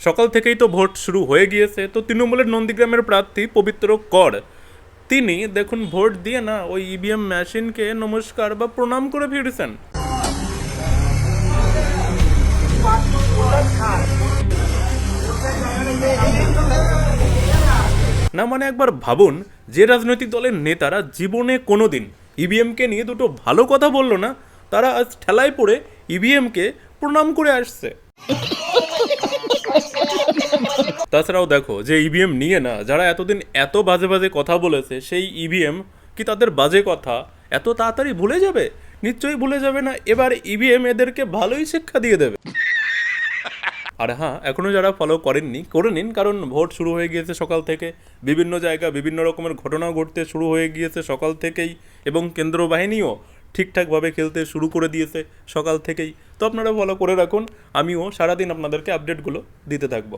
সকাল থেকেই তো ভোট শুরু হয়ে গিয়েছে। তো তৃণমূলের নন্দীগ্রামের প্রার্থী পবিত্র কর তিনি দেখুন ভোট দিয়ে না ওই ইভিএম মেশিনকে নমস্কার বা প্রণাম করে ফিরেছেন। না মানে একবার ভাবুন, যে রাজনৈতিক দলের নেতারা জীবনে কোনোদিন ইভিএমকে নিয়ে দুটো ভালো কথা বললো না, তারা আজ ঠেলায় পড়ে ইভিএমকে প্রণাম করে আসছে। তাছাড়াও দেখো, যে ইভিএম নিয়ে না যারা এতদিন এত বাজে বাজে কথা বলেছে, সেই ইভিএম কি তাদের বাজে কথা এত তাড়াতাড়ি ভুলে যাবে? নিশ্চয়ই ভুলে যাবে না। এবার ইভিএম এদেরকে ভালোই শিক্ষা দিয়ে দেবে। আর হ্যাঁ, এখনও যারা ফলো করেননি করে নিন, কারণ ভোট শুরু হয়ে গিয়েছে সকাল থেকে। বিভিন্ন জায়গা বিভিন্ন রকমের ঘটনাও ঘটতে শুরু হয়ে গিয়েছে সকাল থেকেই, এবং কেন্দ্র বাহিনীও ঠিকঠাকভাবে খেলতে শুরু করে দিয়েছে সকাল থেকেই। তো আপনারা ফলো করে রাখুন, আমিও সারাদিন আপনাদেরকে আপডেটগুলো দিতে থাকবো।